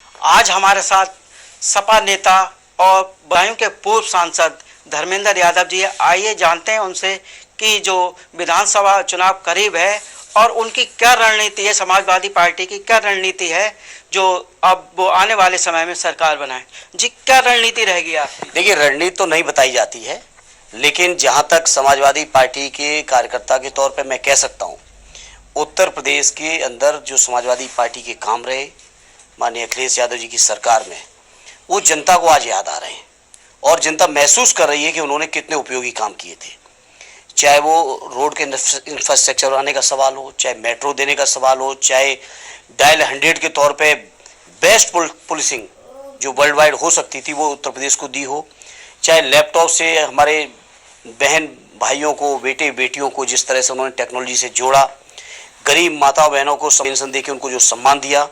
आज हमारे साथ सपा नेता और बदायूं के पूर्व सांसद धर्मेंद्र यादव जी है। आइए जानते हैं उनसे कि जो विधानसभा चुनाव करीब है और उनकी क्या रणनीति है, समाजवादी पार्टी की क्या रणनीति है जो अब वो आने वाले समय में सरकार बनाए। जी, क्या रणनीति रहेगी आपकी? देखिए, रणनीति तो नहीं बताई जाती है, लेकिन जहां तक समाजवादी पार्टी के कार्यकर्ता के तौर पे मैं कह सकता हूं, उत्तर प्रदेश के अंदर जो समाजवादी पार्टी के काम रहे माननीय अखिलेश यादव जी की सरकार में, वो जनता को आज याद आ रहे हैं और जनता महसूस कर रही है कि उन्होंने कितने उपयोगी काम किए थे। चाहे वो रोड के इंफ्रास्ट्रक्चर बनाने का सवाल हो, चाहे मेट्रो देने का सवाल हो, चाहे डायल 100 के तौर पे बेस्ट पुलिसिंग जो वर्ल्ड वाइड हो सकती थी वो उत्तर प्रदेश को दी हो, चाहे लैपटॉप से हमारे बहन भाइयों को, बेटे बेटियों को जिस तरह से उन्होंने टेक्नोलॉजी से जोड़ा, गरीब माता बहनों को पेंशन देके उनको जो सम्मान दिया,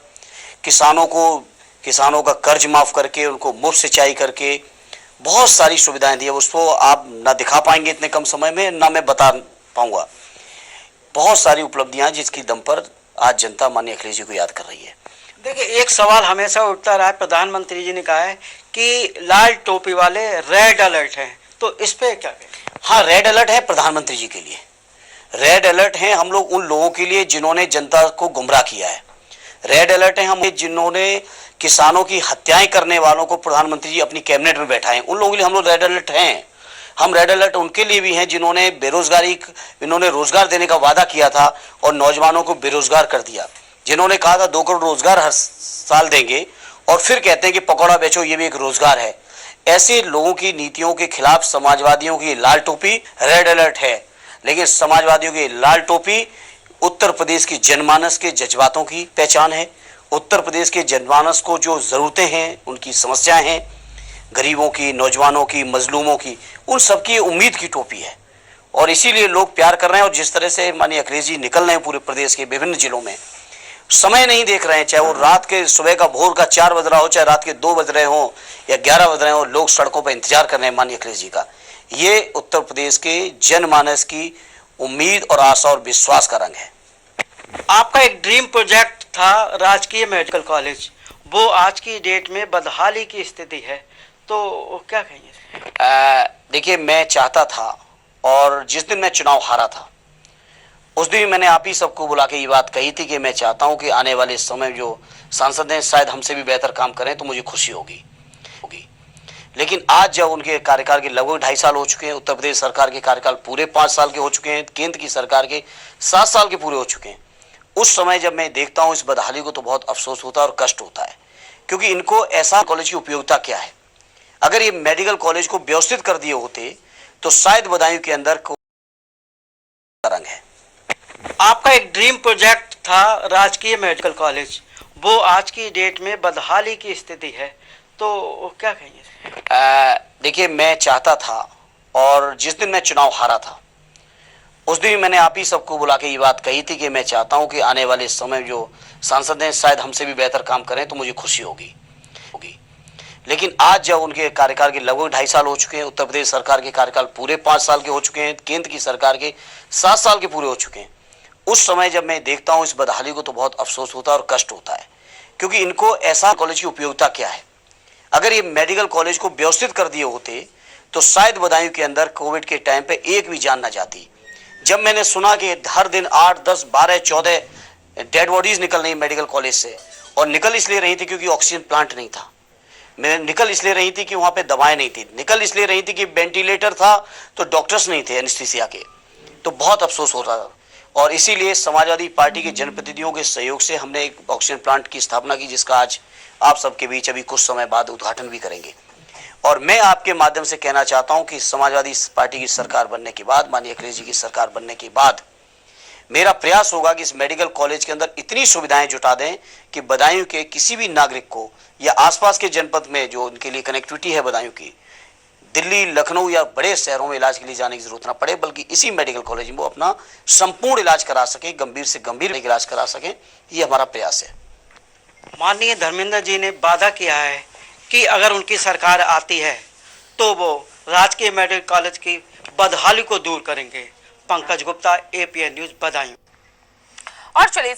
किसानों का कर्ज माफ करके उनको मुफ्त सिंचाई करके बहुत सारी सुविधाएं दी। उसको आप ना दिखा पाएंगे इतने कम समय में, ना मैं बता पाऊंगा। बहुत सारी उपलब्धियां जिसकी दम पर आज जनता माननीय अखिलेश जी को याद कर रही है। देखिए, एक सवाल हमेशा उठता रहा है, प्रधानमंत्री जी ने कहा है कि लाल टोपी वाले रेड अलर्ट हैं, तो इस पे क्या कहें? हाँ, रेड अलर्ट है प्रधानमंत्री जी के लिए, रेड अलर्ट है हम लोग उन लोगों के लिए जिन्होंने जनता को गुमराह किया है, रेड अलर्ट है हम जिन्होंने किसानों की हत्याएं करने वालों को प्रधानमंत्री जी अपनी कैबिनेट में बैठाए, उन लोगों के लिए हम लोग रेड अलर्ट हैं। हम रेड अलर्ट उनके लिए भी हैं जिन्होंने इन्होंने रोजगार देने का वादा किया था और नौजवानों को बेरोजगार कर दिया, जिन्होंने कहा था 2 करोड़ रोजगार हर साल देंगे और फिर कहते हैं कि पकौड़ा बेचो, ये भी एक रोजगार है। ऐसे लोगों की नीतियों के खिलाफ समाजवादियों की लाल टोपी रेड अलर्ट है, लेकिन समाजवादियों की लाल टोपी उत्तर प्रदेश की जनमानस के जज्बातों की पहचान है। उत्तर प्रदेश के जनमानस को जो ज़रूरतें हैं, उनकी समस्याएं हैं, गरीबों की, नौजवानों की, मजलूमों की, उन सबकी उम्मीद की टोपी है और इसीलिए लोग प्यार कर रहे हैं। और जिस तरह से माननीय अखिलेश जी निकल रहे हैं पूरे प्रदेश के विभिन्न जिलों में, समय नहीं देख रहे हैं, चाहे वो रात के सुबह का भोर का 4 बज रहा हो, चाहे रात के 2 बज रहे हो या 11 बज रहे हो, लोग सड़कों पर इंतजार कर रहे हैं माननीय अखिलेश जी का। ये उत्तर प्रदेश के जनमानस की उम्मीद और आशा और विश्वास का रंग है। आपका एक ड्रीम प्रोजेक्ट था राजकीय मेडिकल कॉलेज, वो आज की डेट में बदहाली की स्थिति है, तो क्या कहेंगे? देखिए, मैं चाहता था और जिस दिन मैं चुनाव हारा था उस दिन मैंने आप ही सबको बुला के ये बात कही थी कि मैं चाहता हूं कि आने वाले समय जो सांसद हैं शायद हमसे भी बेहतर काम करें तो मुझे खुशी होगी। लेकिन आज जब उनके कार्यकाल के लगभग 2.5 साल हो चुके हैं, उत्तर प्रदेश सरकार के कार्यकाल पूरे 5 साल के हो चुके हैं, केंद्र की सरकार के 7 साल के पूरे हो चुके हैं, उस समय जब मैं देखता हूं इस बदहाली को तो बहुत अफसोस होता है और कष्ट होता है, क्योंकि इनको ऐसा कॉलेज की उपयोगिता क्या है। अगर ये मेडिकल कॉलेज को व्यवस्थित कर दिए होते तो शायद बदायूं के अंदर रंग है। आपका एक ड्रीम प्रोजेक्ट था राजकीय मेडिकल कॉलेज, वो आज की डेट में बदहाली की स्थिति है, तो क्या कहेंगे? देखिए, मैं चाहता था और जिस दिन मैं चुनाव हारा था उस दिन मैंने आप ही सबको बुला के ये बात कही थी कि मैं चाहता हूं कि आने वाले समय जो सांसद हैं शायद हमसे भी बेहतर काम करें तो मुझे खुशी होगी। लेकिन आज जब उनके कार्यकाल के लगभग 2.5 साल हो चुके हैं, उत्तर प्रदेश सरकार के कार्यकाल पूरे 5 साल के हो चुके हैं, केंद्र की सरकार के 7 साल के पूरे हो चुके हैं, उस समय जब मैं देखता हूं इस बदहाली को तो बहुत अफसोस होता है और कष्ट होता है, क्योंकि इनको ऐसा कॉलेज की उपयोगिता क्या है। अगर ये मेडिकल कॉलेज को व्यवस्थित कर दिए होते तो शायद बदायूं के अंदर कोविड के टाइम पे एक भी जान ना जाती। जब मैंने सुना कि हर दिन 8, 10, 12, 14 डेड बॉडीज निकल रही मेडिकल कॉलेज से, और निकल इसलिए रही थी क्योंकि ऑक्सीजन प्लांट नहीं था, मैं निकल इसलिए रही थी कि वहां पे दवाएं नहीं थी, निकल इसलिए रही थी कि वेंटिलेटर था तो डॉक्टर्स नहीं थे एनेस्थीसिया के, तो बहुत अफसोस हो रहा था। और इसीलिए समाजवादी पार्टी के जनप्रतिनिधियों के सहयोग से हमने एक ऑक्सीजन प्लांट की स्थापना की, जिसका आज आप सबके बीच अभी कुछ समय बाद उद्घाटन भी करेंगे। और मैं आपके माध्यम से कहना चाहता हूं कि समाजवादी पार्टी की सरकार बनने के बाद, माननीय अखिलेश जी की सरकार बनने के बाद, मेरा प्रयास होगा कि इस मेडिकल कॉलेज के अंदर इतनी सुविधाएं जुटा दें कि बदायूं के किसी भी नागरिक को या आसपास के जनपद में जो उनके लिए कनेक्टिविटी है बदायूं की, दिल्ली, लखनऊ या बड़े शहरों में इलाज के लिए जाने की जरूरत ना पड़े, बल्कि इसी मेडिकल कॉलेज में वो अपना संपूर्ण इलाज करा सके, गंभीर से गंभीर इलाज करा सके। ये हमारा प्रयास है। माननीय धर्मेंद्र जी ने वादा किया है कि अगर उनकी सरकार आती है तो वो राजकीय मेडिकल कॉलेज की बदहाली को दूर करेंगे। Pankaj Gupta, APN news, Badaun. और चलिए